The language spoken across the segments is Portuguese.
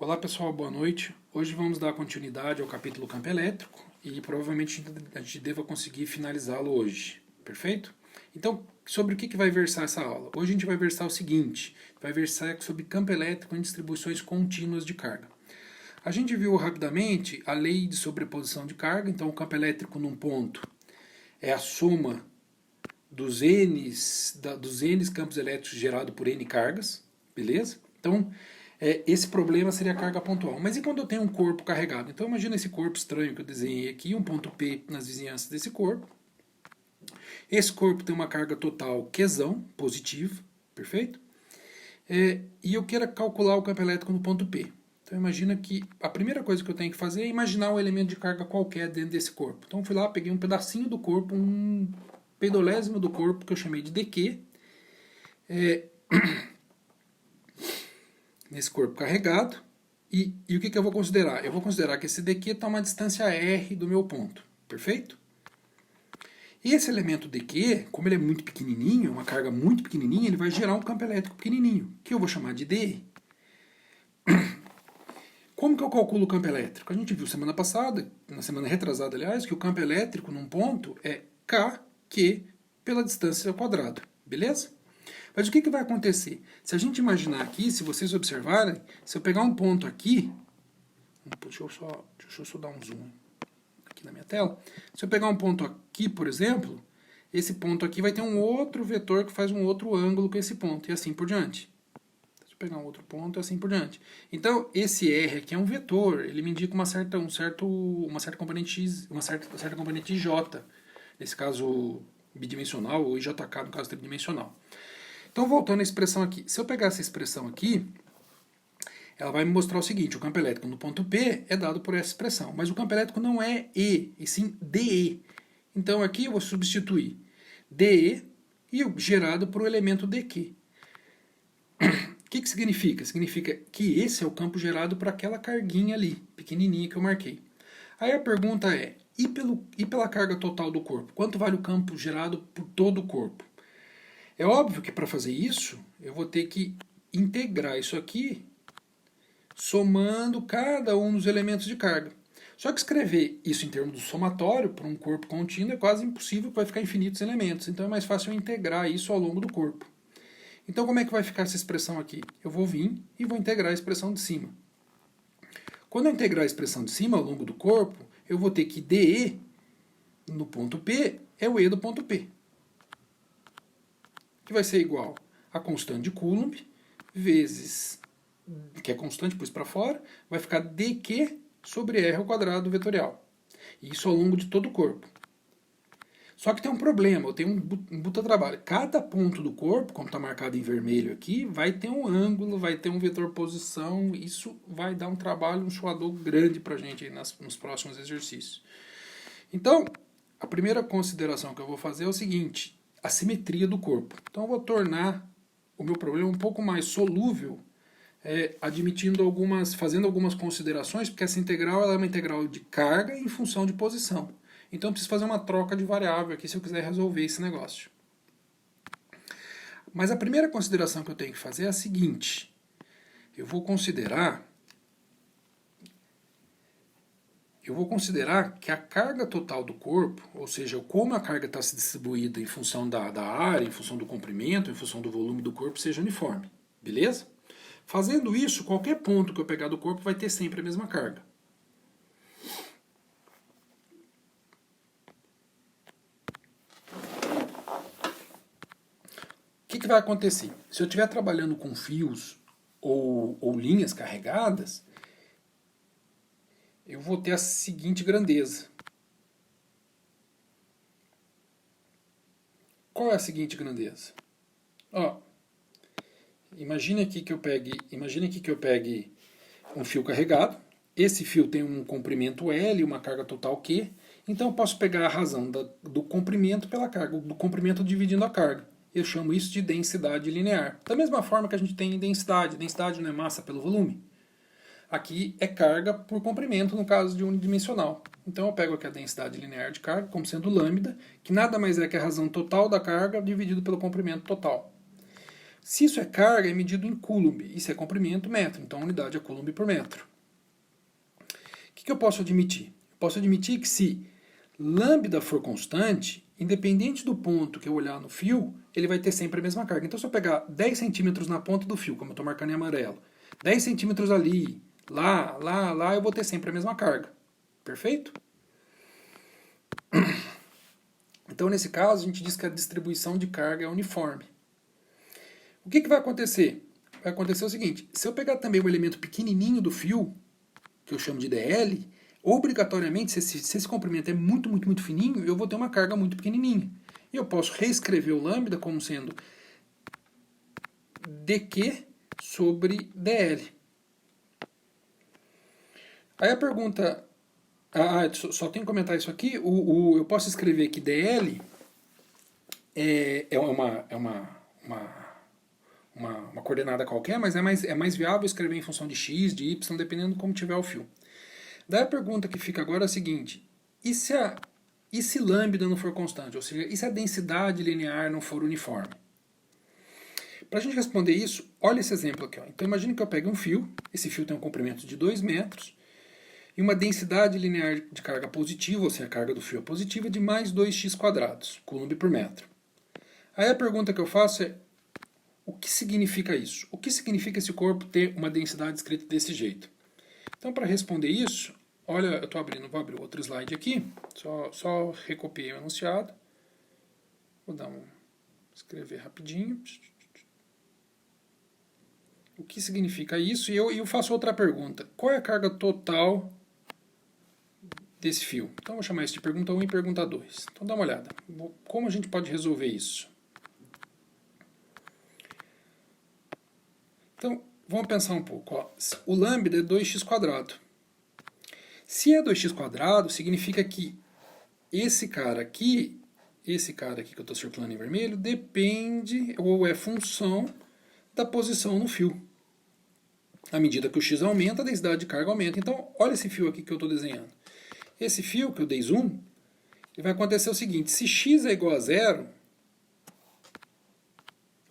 Olá pessoal, boa noite. Hoje vamos dar continuidade ao capítulo Campo Elétrico e provavelmente a gente deva conseguir finalizá-lo hoje, perfeito? Então, sobre o que vai versar essa aula? Hoje a gente vai versar o seguinte, vai versar sobre campo elétrico em distribuições contínuas de carga. A gente viu rapidamente a lei de sobreposição de carga, então o campo elétrico num ponto é a soma dos N campos elétricos gerados por N cargas, beleza? Então, esse problema seria a carga pontual. Mas e quando eu tenho um corpo carregado? Então imagina esse corpo estranho que eu desenhei aqui, um ponto P nas vizinhanças desse corpo. Esse corpo tem uma carga total Qzão, positivo, perfeito? E eu quero calcular o campo elétrico no ponto P. Então imagina que a primeira coisa que eu tenho que fazer é imaginar um elemento de carga qualquer dentro desse corpo. Então eu fui lá, peguei um pedacinho do corpo, um pedolésimo do corpo que eu chamei de dq, nesse corpo carregado, e o que eu vou considerar? Eu vou considerar que esse dq está a uma distância r do meu ponto, perfeito? E esse elemento dq, como ele é muito pequenininho, uma carga muito pequenininha, ele vai gerar um campo elétrico pequenininho, que eu vou chamar de dE. Como que eu calculo o campo elétrico? A gente viu semana passada, na semana retrasada, aliás, que o campo elétrico num ponto é kq pela distância ao quadrado, beleza? Mas o que vai acontecer? Se a gente imaginar aqui, se vocês observarem, se eu pegar um ponto aqui, deixa eu só dar um zoom aqui na minha tela. Se eu pegar um ponto aqui, por exemplo, esse ponto aqui vai ter um outro vetor que faz um outro ângulo com esse ponto, e assim por diante. Se eu pegar um outro ponto, e assim por diante. Então, esse R aqui é um vetor, ele me indica uma certa componente J, nesse caso bidimensional, ou IJK no caso tridimensional. Então, voltando à expressão aqui. Se eu pegar essa expressão aqui, ela vai me mostrar o seguinte, o campo elétrico no ponto P é dado por essa expressão, mas o campo elétrico não é E, e sim DE. Então, aqui eu vou substituir DE e gerado por um elemento DQ. O que significa? Significa que esse é o campo gerado por aquela carguinha ali, pequenininha que eu marquei. Aí a pergunta é, e pela carga total do corpo? Quanto vale o campo gerado por todo o corpo? É óbvio que para fazer isso, eu vou ter que integrar isso aqui, somando cada um dos elementos de carga. Só que escrever isso em termos do somatório, para um corpo contínuo, é quase impossível, vai ficar infinitos elementos. Então é mais fácil eu integrar isso ao longo do corpo. Então como é que vai ficar essa expressão aqui? Eu vou vir e vou integrar a expressão de cima. Quando eu integrar a expressão de cima ao longo do corpo, eu vou ter que dE no ponto P é o E do ponto P, que vai ser igual a constante de Coulomb vezes, que é constante, pus para fora, vai ficar dq sobre r ao quadrado vetorial. E isso ao longo de todo o corpo. Só que tem um problema, eu tenho um puta trabalho. Cada ponto do corpo, como está marcado em vermelho aqui, vai ter um ângulo, vai ter um vetor posição, isso vai dar um trabalho, um suador grande para a gente aí nos próximos exercícios. Então, a primeira consideração que eu vou fazer é o seguinte, a simetria do corpo. Então eu vou tornar o meu problema um pouco mais solúvel, fazendo algumas considerações, porque essa integral ela é uma integral de carga em função de posição. Então eu preciso fazer uma troca de variável aqui se eu quiser resolver esse negócio. Mas a primeira consideração que eu tenho que fazer é a seguinte. Eu vou considerar que a carga total do corpo, ou seja, como a carga está se distribuída em função da área, em função do comprimento, em função do volume do corpo, seja uniforme. Beleza? Fazendo isso, qualquer ponto que eu pegar do corpo vai ter sempre a mesma carga. O que vai acontecer? Se eu estiver trabalhando com fios ou linhas carregadas, eu vou ter a seguinte grandeza. Qual é a seguinte grandeza? Imagine aqui que eu pegue um fio carregado. Esse fio tem um comprimento L, uma carga total Q. Então eu posso pegar a razão do comprimento pela carga, do comprimento dividindo a carga. Eu chamo isso de densidade linear. Da mesma forma que a gente tem em densidade. Densidade não é massa pelo volume? Aqui é carga por comprimento no caso de unidimensional. Então eu pego aqui a densidade linear de carga como sendo lambda, que nada mais é que a razão total da carga dividido pelo comprimento total. Se isso é carga, é medido em coulomb. Isso é comprimento, metro. Então a unidade é coulomb por metro. O que eu posso admitir? Eu posso admitir que se lambda for constante, independente do ponto que eu olhar no fio, ele vai ter sempre a mesma carga. Então se eu pegar 10 centímetros na ponta do fio, como eu estou marcando em amarelo, 10 centímetros ali, lá, eu vou ter sempre a mesma carga. Perfeito? Então, nesse caso, a gente diz que a distribuição de carga é uniforme. O que vai acontecer? Vai acontecer o seguinte, se eu pegar também um elemento pequenininho do fio, que eu chamo de DL, obrigatoriamente, se esse comprimento é muito, muito, muito fininho, eu vou ter uma carga muito pequenininha. E eu posso reescrever o lambda como sendo dQ sobre DL. Aí a pergunta... só tenho que comentar isso aqui. Eu posso escrever que DL é uma coordenada qualquer, mas é mais viável escrever em função de x, de y, dependendo de como tiver o fio. Daí a pergunta que fica agora é a seguinte: e se lambda não for constante? Ou seja, e se a densidade linear não for uniforme? Para a gente responder isso, olha esse exemplo aqui. Ó. Então imagine que eu pegue um fio, esse fio tem um comprimento de 2 metros, e uma densidade linear de carga positiva, ou seja, a carga do fio é positiva, de mais 2x², coulomb por metro. Aí a pergunta que eu faço é, o que significa isso? O que significa esse corpo ter uma densidade escrita desse jeito? Então, para responder isso, olha, vou abrir outro slide aqui, só recopiei o enunciado. Vou escrever rapidinho. O que significa isso? E eu faço outra pergunta. Qual é a carga total desse fio? Então, vou chamar isso de pergunta 1 e pergunta 2. Então, dá uma olhada. Como a gente pode resolver isso? Então, vamos pensar um pouco. Ó. O lambda é 2x². Se é 2x², significa que esse cara aqui que eu estou circulando em vermelho, depende, ou é função, da posição no fio. À medida que o x aumenta, a densidade de carga aumenta. Então, olha esse fio aqui que eu estou desenhando. Esse fio, que eu dei zoom, ele vai acontecer o seguinte: se x é igual a 0,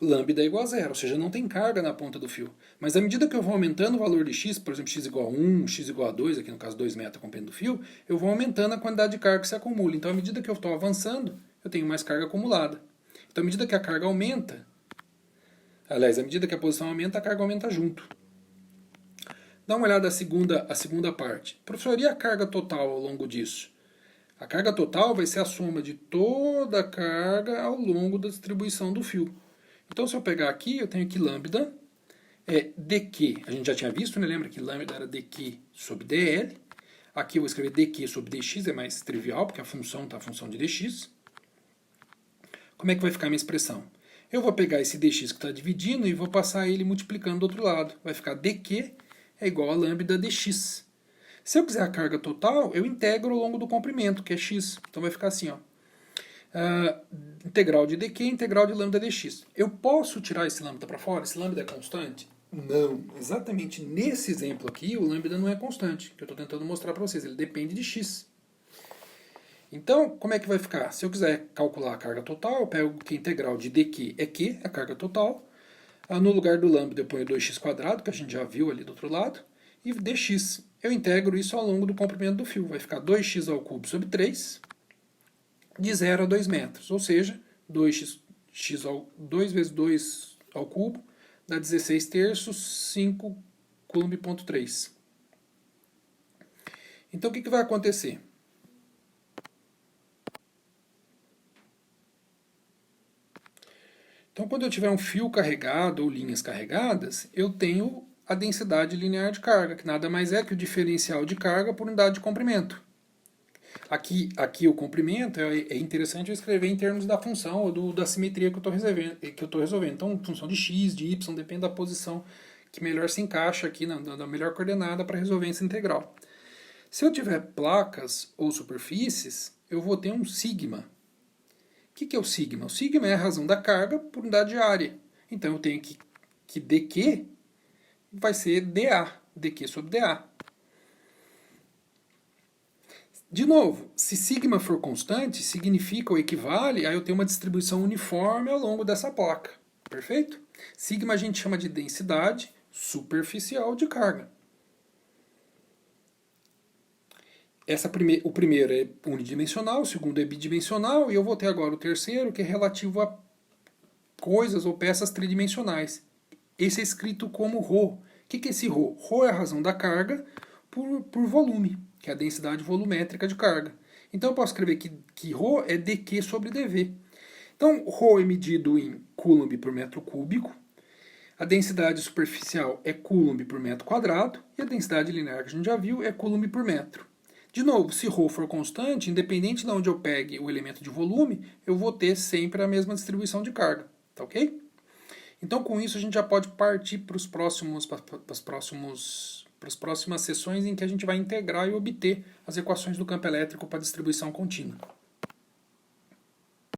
lambda é igual a 0, ou seja, não tem carga na ponta do fio. Mas à medida que eu vou aumentando o valor de x, por exemplo, x igual a 1, x igual a 2, aqui no caso 2 metros com o do fio, eu vou aumentando a quantidade de carga que se acumula. Então, à medida que eu estou avançando, eu tenho mais carga acumulada. Então, à medida que a carga aumenta, aliás, à medida que a posição aumenta, a carga aumenta junto. Dá uma olhada a segunda parte. Professor, e a carga total ao longo disso? A carga total vai ser a soma de toda a carga ao longo da distribuição do fio. Então, se eu pegar aqui, eu tenho aqui lambda, dq. A gente já tinha visto, né? Lembra que lambda era dq sobre dl. Aqui eu vou escrever dq sobre dx, é mais trivial, porque a função está a função de dx. Como é que vai ficar a minha expressão? Eu vou pegar esse dx que está dividindo e vou passar ele multiplicando do outro lado. Vai ficar dq é igual a lambda dx. Se eu quiser a carga total, eu integro ao longo do comprimento, que é x. Então vai ficar assim, ó. Integral de dq, integral de lambda dx. Eu posso tirar esse lambda para fora? Esse lambda é constante? Não. Exatamente nesse exemplo aqui, o lambda não é constante, que eu estou tentando mostrar para vocês. Ele depende de x. Então, como é que vai ficar? Se eu quiser calcular a carga total, eu pego que a integral de dq é q, a carga total. No lugar do lambda eu ponho 2x², que a gente já viu ali do outro lado, e dx. Eu integro isso ao longo do comprimento do fio. Vai ficar 2x ao cubo sobre 3, de 0 a 2 metros. Ou seja, 2 vezes 2 ao cubo dá 16 terços, 5 coulomb.3. Então, o que vai acontecer? Então, quando eu tiver um fio carregado ou linhas carregadas, eu tenho a densidade linear de carga, que nada mais é que o diferencial de carga por unidade de comprimento. Aqui o comprimento é interessante eu escrever em termos da função ou da simetria que eu estou resolvendo. Então, função de x, de y, depende da posição que melhor se encaixa aqui, da melhor coordenada para resolver essa integral. Se eu tiver placas ou superfícies, eu vou ter um sigma. O que é o sigma? O sigma é a razão da carga por unidade de área. Então eu tenho que dq vai ser dA, dq sobre dA. De novo, se sigma for constante, significa ou equivale a eu ter uma distribuição uniforme ao longo dessa placa. Perfeito? Sigma a gente chama de densidade superficial de carga. O primeiro é unidimensional, o segundo é bidimensional, e eu vou ter agora o terceiro, que é relativo a coisas ou peças tridimensionais. Esse é escrito como ρ. O que é esse ρ? ρ é a razão da carga por volume, que é a densidade volumétrica de carga. Então eu posso escrever que ρ é dq sobre dv. Então ρ é medido em coulomb por metro cúbico, a densidade superficial é coulomb por metro quadrado, e a densidade linear que a gente já viu é coulomb por metro. De novo, se ρ for constante, independente de onde eu pegue o elemento de volume, eu vou ter sempre a mesma distribuição de carga. Tá ok? Então, com isso, a gente já pode partir para as próximas sessões em que a gente vai integrar e obter as equações do campo elétrico para distribuição contínua.